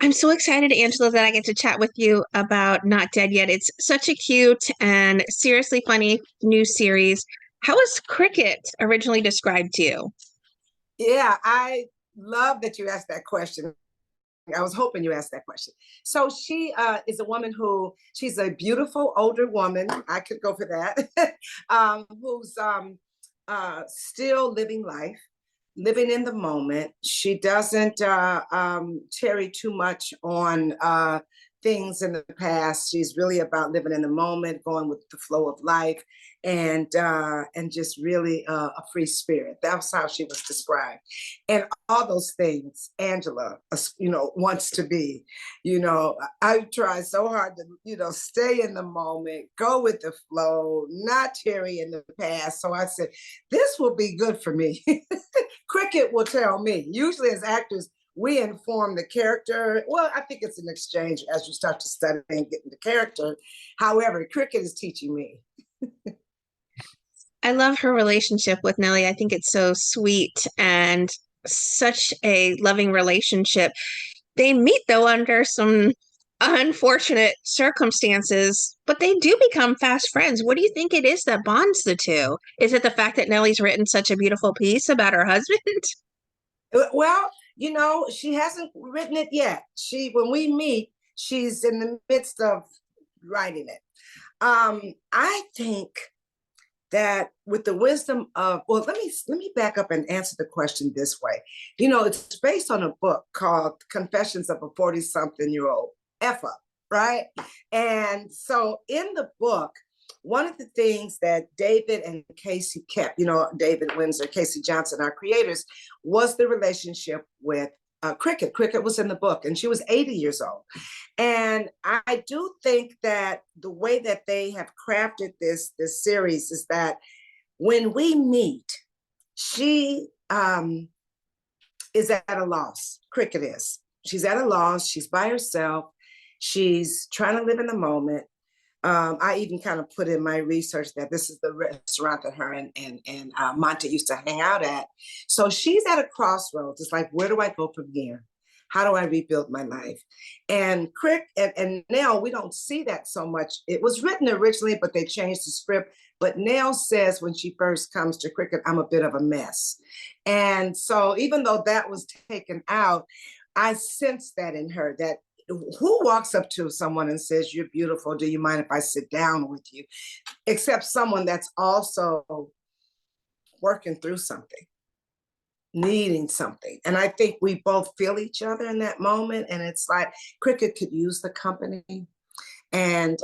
I'm so excited, Angela, that I get to chat with you about Not Dead Yet. It's such a cute and seriously funny new series. How was Cricket originally described to you? Yeah, I love that you asked that question. I was hoping you asked that question. So she is a woman she's a beautiful older woman. I could go for that. Who's still living life, living in the moment. She doesn't tarry too much on things in the past. She's really about living in the moment, going with the flow of life, and just really a free spirit. That's how she was described, and all those things Angela, wants to be. I try so hard to stay in the moment, go with the flow, not tarry in the past. So I said, this will be good for me. Cricket will tell me. Usually, as actors, we inform the character. Well, I think it's an exchange as you start to study and get into character. However, Cricket is teaching me. I love her relationship with Nellie. I think it's so sweet and such a loving relationship. They meet, though, under some unfortunate circumstances, but they do become fast friends. What do you think it is that bonds the two? Is it the fact that Nellie's written such a beautiful piece about her husband? Well, she hasn't written it yet. When we meet, she's in the midst of writing it. I think that with the wisdom of, well, let me back up and answer the question this way. It's based on a book called Confessions of a 40-something-year-old F up, right? And so in the book, one of the things that David and Casey kept, David Windsor, Casey Johnson, our creators, was the relationship with Cricket. Cricket was in the book, and she was 80 years old. And I do think that the way that they have crafted this series is that when we meet, she is at a loss. Cricket is. She's at a loss. She's by herself. She's trying to live in the moment. I even kind of put in my research that this is the restaurant that her and Monte used to hang out at. So she's at a crossroads. It's like, where do I go from here? How do I rebuild my life? And Crick and Nell, we don't see that so much. It was written originally, but they changed the script. But Nell says when she first comes to Cricket, I'm a bit of a mess. And so even though that was taken out, I sense that in her, that who walks up to someone and says, you're beautiful, do you mind if I sit down with you? Except someone that's also working through something, needing something. And I think we both feel each other in that moment. And it's like Cricket could use the company, and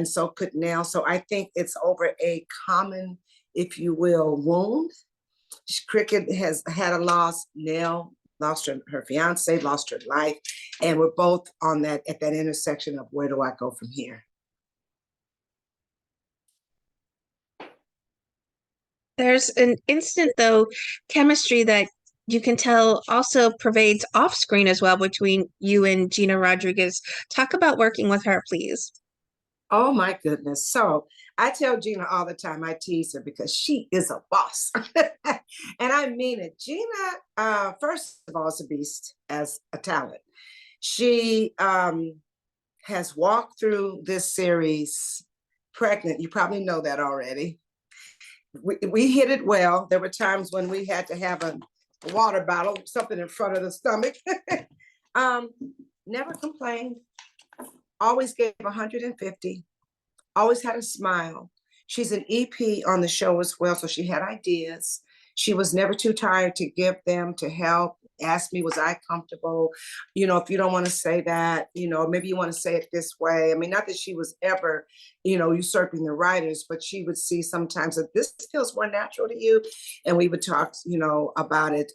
so could Nell. So I think it's over a common, if you will, wound. Cricket has had a loss. Nell lost her fiance, lost her life, and we're both at that intersection of where do I go from here. There's an instant, though, chemistry that you can tell also pervades off screen as well between you and Gina Rodriguez. Talk about working with her, please. Oh my goodness. So I tell Gina all the time, I tease her because she is a boss. And I mean it. Gina, first of all, is a beast as a talent. She has walked through this series pregnant. You probably know that already. We hit it well. There were times when we had to have a water bottle, something in front of the stomach. Never complained. Always gave 150, always had a smile. She's an EP on the show as well, so she had ideas. She was never too tired to give them, to help, ask me, was I comfortable? If you don't want to say that, maybe you want to say it this way. I mean, not that she was ever, usurping the writers, but she would see sometimes that this feels more natural to you. And we would talk, about it.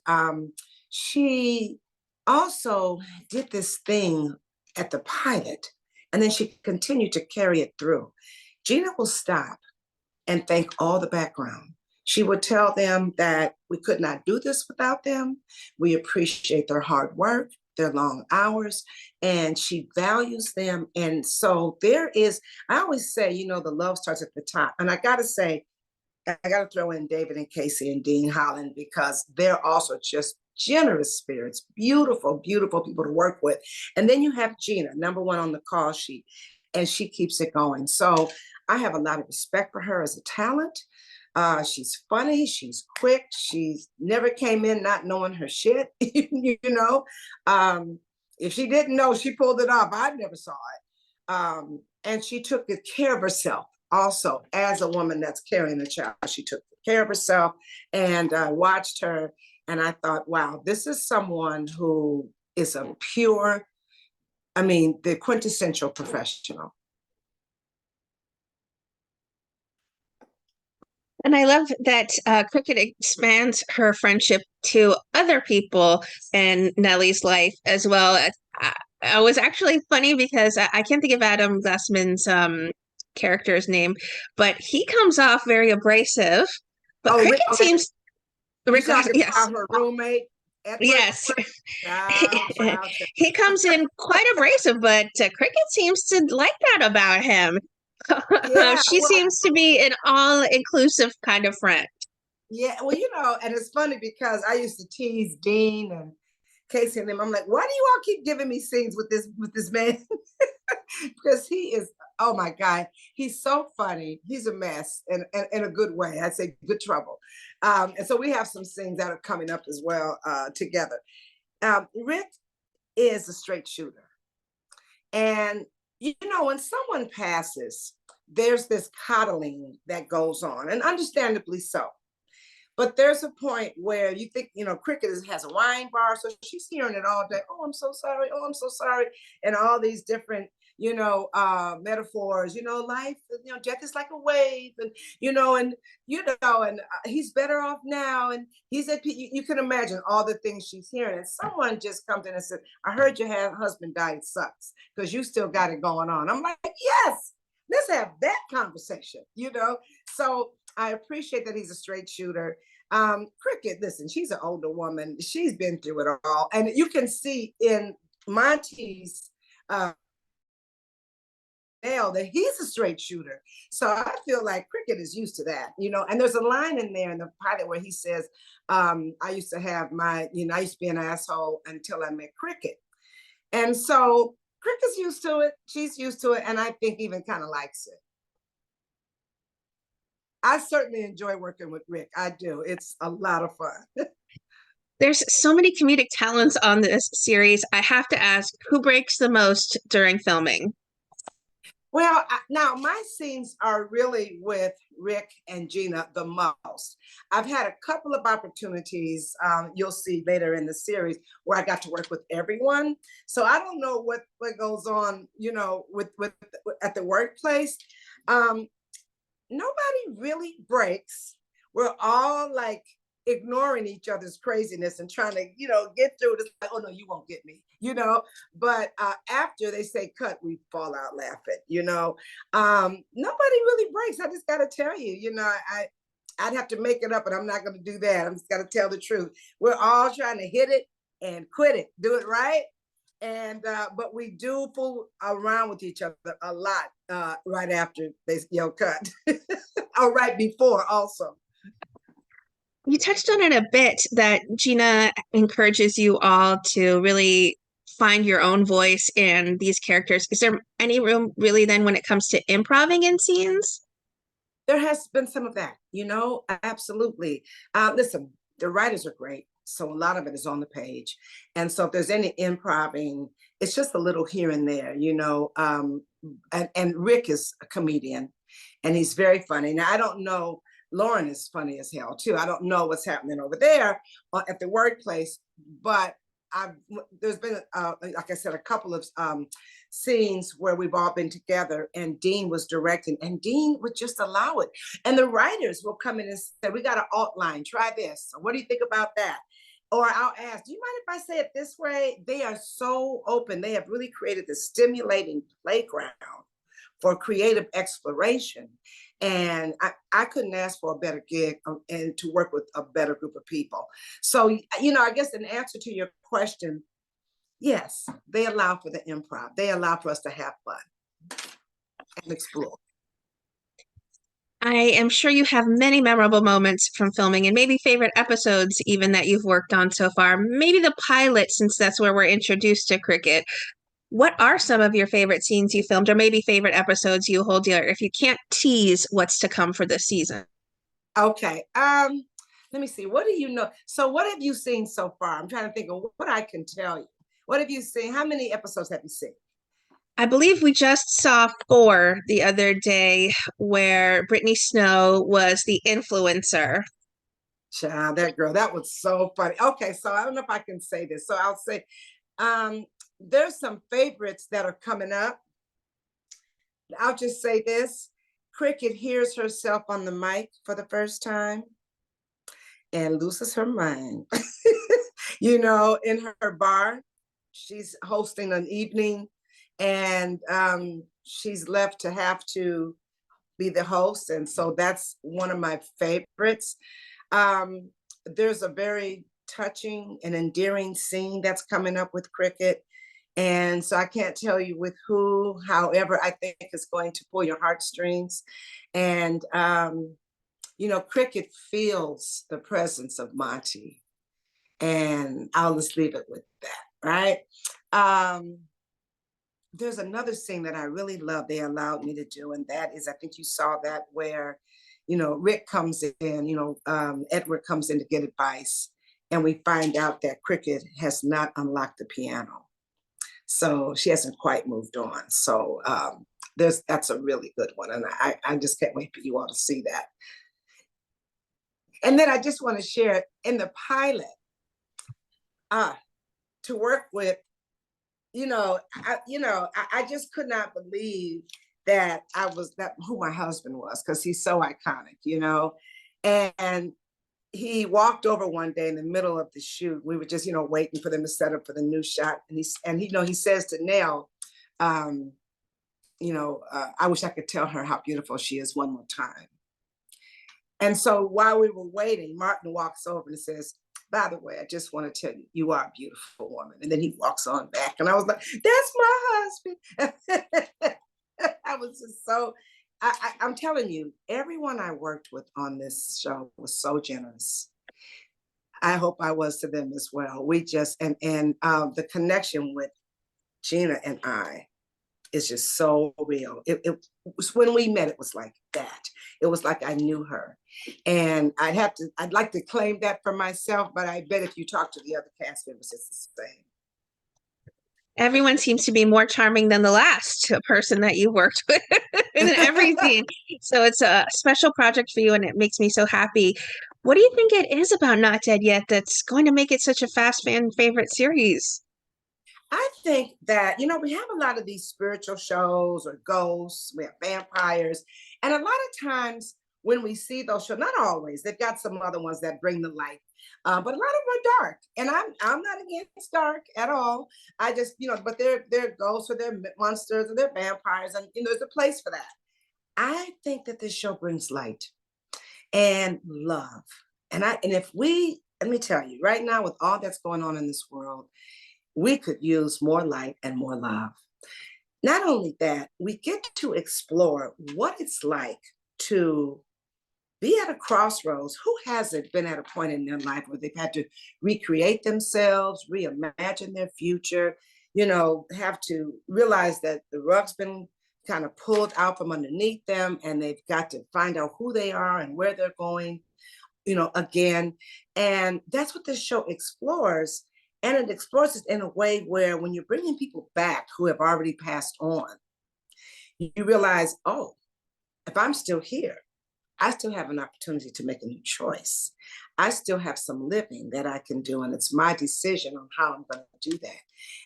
She also did this thing at the pilot, and then she continued to carry it through. Gina will stop and thank all the background. She would tell them that we could not do this without them. We appreciate their hard work, their long hours, and she values them. And so I always say, the love starts at the top. And I got to throw in David and Casey and Dean Holland, because they're also just generous spirits, beautiful, beautiful people to work with. And then you have Gina, number one on the call sheet, and she keeps it going. So I have a lot of respect for her as a talent. She's funny, she's quick, she's never came in not knowing her shit, you know. If she didn't know, she pulled it off. I never saw it. And she took good care of herself also as a woman that's carrying a child. She took care of herself, and I watched her and I thought, wow, this is someone who is a pure, I mean, the quintessential professional. And I love that Cricket expands her friendship to other people in Nellie's life as well. It was actually funny because I can't think of Adam Glassman's character's name, but he comes off very abrasive. But Oh, Cricket seems you Rick, talking yes, about her roommate, Edward? yes, Wow. he comes in quite abrasive, but Cricket seems to like that about him. Yeah, She well, seems to be an all-inclusive kind of friend. yeah, well, you know, and it's funny because I used to tease Dean and Casey and them. I'm like, why do you all keep giving me scenes with this man? Because he is, oh my God, he's so funny. He's a mess in a good way. I'd say good trouble. And so we have some scenes that are coming up as well together. Rick is a straight shooter. And, you know, when someone passes, there's this coddling that goes on, and understandably so. But there's a point where you think, you know, Cricket has a wine bar, so she's hearing it all day. Oh, I'm so sorry. Oh, I'm so sorry. And all these different, you know, metaphors, you know, life, you know, death is like a wave, and he's better off now. And he's at, you can imagine all the things she's hearing. And someone just comes in and said, I heard your husband died. It sucks because you still got it going on. I'm like, yes, let's have that conversation, you know? So I appreciate that he's a straight shooter. Cricket, listen, she's an older woman. She's been through it all. And you can see in Monty's nail that he's a straight shooter. So I feel like Cricket is used to that, you know. And there's a line in there in the pilot where he says, I used to have I used to be an asshole until I met Cricket. And so Cricket's used to it. She's used to it. And I think even kind of likes it. I certainly enjoy working with Rick. I do. It's a lot of fun. There's so many comedic talents on this series. I have to ask, who breaks the most during filming? Well, now my scenes are really with Rick and Gina the most. I've had a couple of opportunities, you'll see later in the series, where I got to work with everyone. So I don't know what goes on, you know, with at the workplace. Nobody really breaks. We're all like ignoring each other's craziness and trying to, you know, get through it. It's like, oh no, you won't get me, you know. But after they say cut, we fall out laughing, you know. Nobody really breaks. I just got to tell you, you know, I'd have to make it up, and I'm not going to do that. I'm just got to tell the truth. We're all trying to hit it and quit it, do it right. And but we do fool around with each other a lot right after they cut, or right before also. You touched on it a bit that Gina encourages you all to really find your own voice in these characters. Is there any room really then when it comes to improving in scenes? There has been some of that, you know, absolutely. Listen, the writers are great. So a lot of it is on the page. And so if there's any improving, it's just a little here and there, you know. And Rick is a comedian, and he's very funny. Now, I don't know, Lauren is funny as hell too. I don't know what's happening over there at the workplace, but there's been, like I said, a couple of scenes where we've all been together, and Dean was directing, and Dean would just allow it. And the writers will come in and say, we got an alt line, try this. What do you think about that? Or I'll ask, do you mind if I say it this way? They are so open. They have really created this stimulating playground for creative exploration. And I couldn't ask for a better gig and to work with a better group of people. So, you know, I guess in answer to your question, yes, they allow for the improv. They allow for us to have fun and explore. I am sure you have many memorable moments from filming and maybe favorite episodes even that you've worked on so far. Maybe the pilot, since that's where we're introduced to cricket. What are some of your favorite scenes you filmed, or maybe favorite episodes you hold dear, if you can't tease what's to come for this season? Okay. Let me see. What do you know? So what have you seen so far? I'm trying to think of what I can tell you. What have you seen? How many episodes have you seen? I believe we just saw four the other day where Brittany Snow was the influencer. Child, that girl, that was so funny. Okay, so I don't know if I can say this. So I'll say um there's some favorites that are coming up. I'll just say this. Cricket hears herself on the mic for the first time and loses her mind. In her bar, she's hosting an evening and she's left to have to be the host. And so that's one of my favorites. Um, there's a very touching and endearing scene that's coming up with Cricket. And so I can't tell you with who, however, I think it's going to pull your heartstrings. And, Cricket feels the presence of Monty. And I'll just leave it with that, right? Um, there's another scene that I really love they allowed me to do, and that is, I think you saw that where, Rick comes in, Edward comes in to get advice, and we find out that Cricket has not unlocked the piano. So she hasn't quite moved on. So that's a really good one. And I just can't wait for you all to see that. And then I just want to share in the pilot, to work with I just could not believe that I was that who my husband was because he's so iconic. And he walked over one day in the middle of the shoot. We were just, waiting for them to set up for the new shot. And he says to Nell, I wish I could tell her how beautiful she is one more time. And so while we were waiting, Martin walks over and says, by the way, I just want to tell you, you are a beautiful woman. And then he walks on back. And I was like, that's my husband. I was just so, I'm telling you, everyone I worked with on this show was so generous. I hope I was to them as well. We just, and the connection with Gina and I is just so real. It was when we met, it was like that. It was like I knew her. And I'd like to claim that for myself, but I bet if you talk to the other cast members, it's the same. Everyone seems to be more charming than the last person that you worked with in every scene. So it's a special project for you, and it makes me so happy. What do you think it is about Not Dead Yet that's going to make it such a fast fan favorite series? I think that, we have a lot of these spiritual shows or ghosts, we have vampires. And a lot of times when we see those shows, not always, they've got some other ones that bring the light. But a lot of them are dark. And I'm not against dark at all. I just, but they're ghosts or they're monsters or they're vampires. And, there's a place for that. I think that this show brings light and love. And if let me tell you, right now, with all that's going on in this world, we could use more light and more love. Not only that, we get to explore what it's like to be at a crossroads. Who hasn't been at a point in their life where they've had to recreate themselves, reimagine their future, have to realize that the rug's been kind of pulled out from underneath them and they've got to find out who they are and where they're going, again. And that's what this show explores. And it explores it in a way where when you're bringing people back who have already passed on, you realize, oh, if I'm still here, I still have an opportunity to make a new choice. I still have some living that I can do, and it's my decision on how I'm going to do that.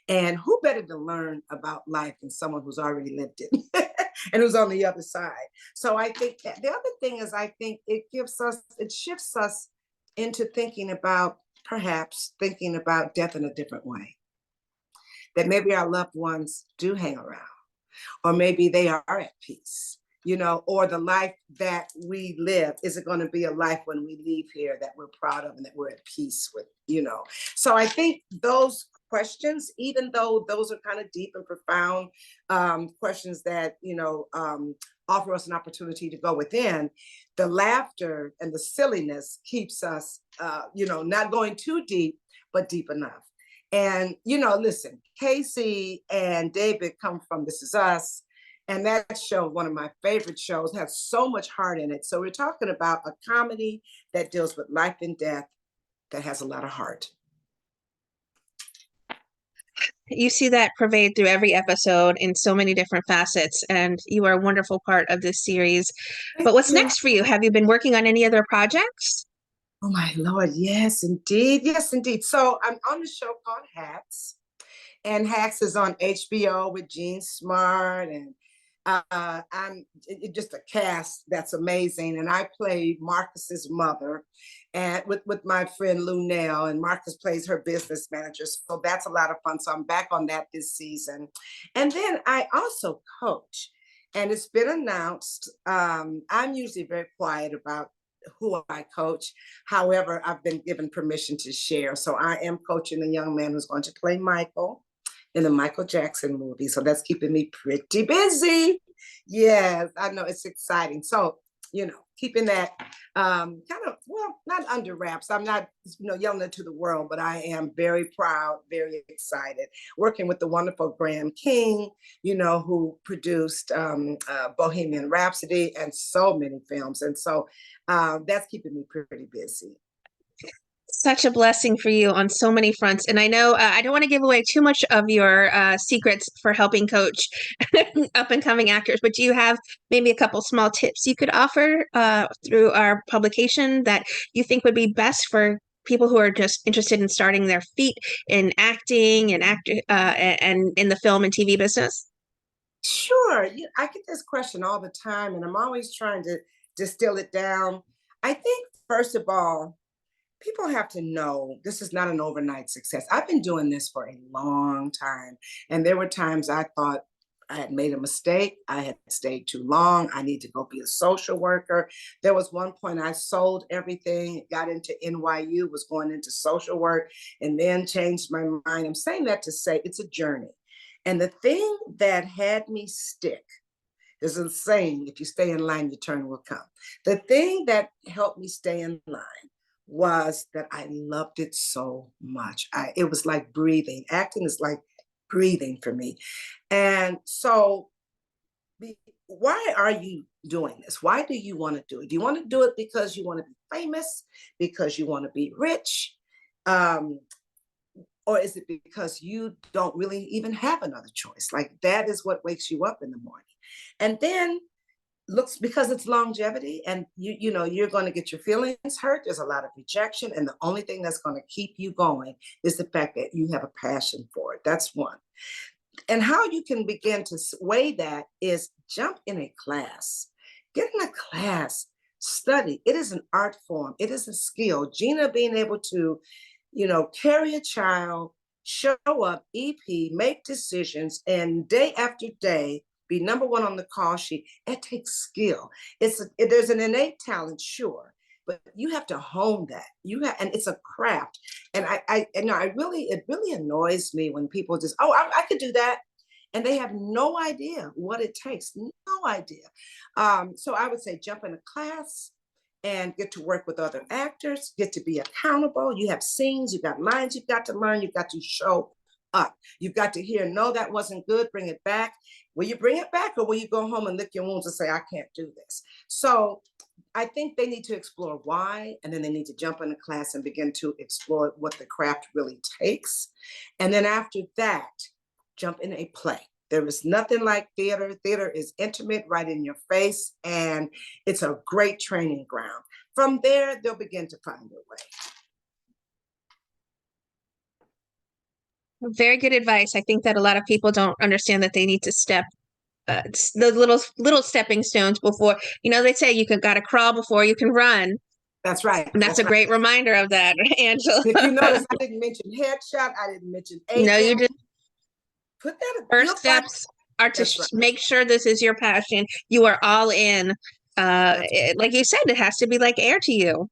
And who better to learn about life than someone who's already lived it and who's on the other side? So I think that the other thing is, I think it shifts us into perhaps thinking about death in a different way. That maybe our loved ones do hang around, or maybe they are at peace, or the life that we live, is it going to be a life when we leave here that we're proud of and that we're at peace with. So I think those questions, even though those are kind of deep and profound questions that, offer us an opportunity to go within, the laughter and the silliness keeps us, not going too deep, but deep enough. And, listen, Casey and David come from This Is Us. And that show, one of my favorite shows, has so much heart in it. So we're talking about a comedy that deals with life and death that has a lot of heart. You see that pervade through every episode in so many different facets, and you are a wonderful part of this series. Thank But what's you. next for you? Have you been working on any other projects? Oh my Lord, yes, indeed. Yes, indeed. So I'm on the show called Hacks, and Hacks is on HBO with Gene Smart, and I'm just a cast that's amazing. And I play Marcus's mother, and with my friend Lou Nell, and Marcus plays her business manager. So that's a lot of fun. So I'm back on that this season, and then I also coach, and it's been announced. I'm usually very quiet about who I coach. However, I've been given permission to share. So I am coaching a young man who's going to play Michael in the Michael Jackson movie. So that's keeping me pretty busy. Yes, I know it's exciting. So, keeping that kind of, well, not under wraps. I'm not, yelling it to the world, but I am very proud, very excited. Working with the wonderful Graham King, who produced Bohemian Rhapsody and so many films. And so that's keeping me pretty busy. Such a blessing for you on so many fronts. And I know I don't want to give away too much of your secrets for helping coach up and coming actors, but do you have maybe a couple small tips you could offer through our publication that you think would be best for people who are just interested in starting their feet in acting and and in the film and TV business? Sure. I get this question all the time, and I'm always trying to distill it down. I think, first of all, people have to know this is not an overnight success. I've been doing this for a long time. And there were times I thought I had made a mistake. I had stayed too long. I need to go be a social worker. There was one point I sold everything, got into NYU, was going into social work, and then changed my mind. I'm saying that to say it's a journey. And the thing that had me stick, there's a saying, if you stay in line, your turn will come. The thing that helped me stay in line was that I loved it so much. It was like breathing. Acting is like breathing for me. And so, why are you doing this? Why do you want to do it? Do you want to do it because you want to be famous? Because you want to be rich? Or is it because you don't really even have another choice? Like that is what wakes you up in the morning. And then looks, because it's longevity, and you're going to get your feelings hurt. There's a lot of rejection, and the only thing that's going to keep you going is the fact that you have a passion for it. That's one. And how you can begin to weigh that is jump in a class, get in a class, study. It is an art form. It is a skill. Gina being able to carry a child, show up, EP, make decisions, and day after day be number one on the call sheet. It takes skill. There's an innate talent, sure, but you have to hone that. And it's a craft. And it really annoys me when people just, I could do that, and they have no idea what it takes. No idea. So I would say jump in a class and get to work with other actors, get to be accountable. You have scenes, you've got lines you've got to learn, you've got to show up. You've got to hear, no, that wasn't good, bring it back. Will you bring it back, or will you go home and lick your wounds and say, I can't do this? So I think they need to explore why, and then they need to jump in a class and begin to explore what the craft really takes. And then after that, jump in a play. There is nothing like theater. Theater is intimate, right in your face, and it's a great training ground. From there, they'll begin to find their way. Very good advice. I think that a lot of people don't understand that they need to step the little stepping stones before, they say you can gotta crawl before you can run. That's right. And that's a great reminder of that, Angela. If you notice, I didn't mention headshot. I didn't mention No, you agent. did. Put that. First steps are to make sure this is your passion. You are all in. Like you said, it has to be like air to you.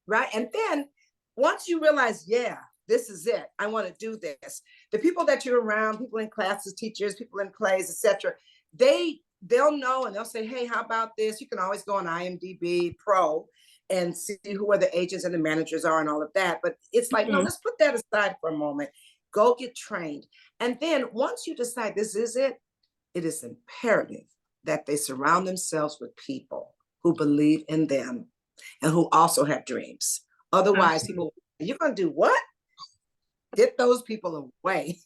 Right. And then once you realize, yeah, this is it, I want to do this. The people that you're around, people in classes, teachers, people in plays, etc., they they'll know and they'll say, hey, how about this? You can always go on IMDb Pro and see who are the agents and the managers are and all of that. But it's like, no, Mhm. let's put that aside for a moment. Go get trained. And then once you decide this is it is imperative that they surround themselves with people who believe in them and who also have dreams. Otherwise, Awesome. people, you're going to do what? Get those people away.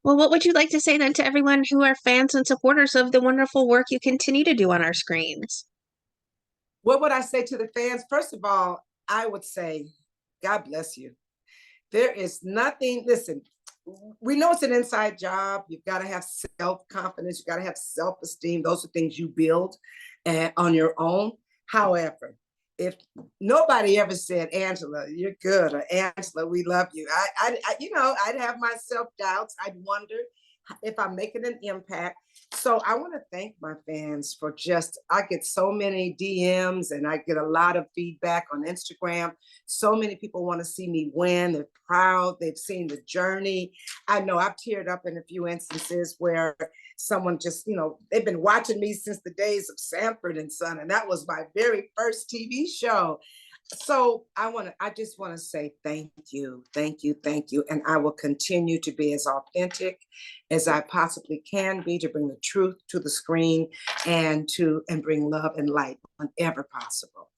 Well, what would you like to say then to everyone who are fans and supporters of the wonderful work you continue to do on our screens? What would I say to the fans? First of all, I would say, God bless you. There is nothing, listen, we know it's an inside job. You've got to have self-confidence. You've got to have self-esteem. Those are things you build on your own. However, if nobody ever said, Angela, you're good, or Angela, we love you, I'd have my self-doubts. I'd wonder if I'm making an impact. So I want to thank my fans for I get so many DMs and I get a lot of feedback on Instagram. So many people want to see me win. They're proud. They've seen the journey. I know I've teared up in a few instances where someone just, they've been watching me since the days of Sanford and Son, and that was my very first TV show. So I just want to say thank you, thank you, thank you. And I will continue to be as authentic as I possibly can be to bring the truth to the screen and bring love and light whenever possible.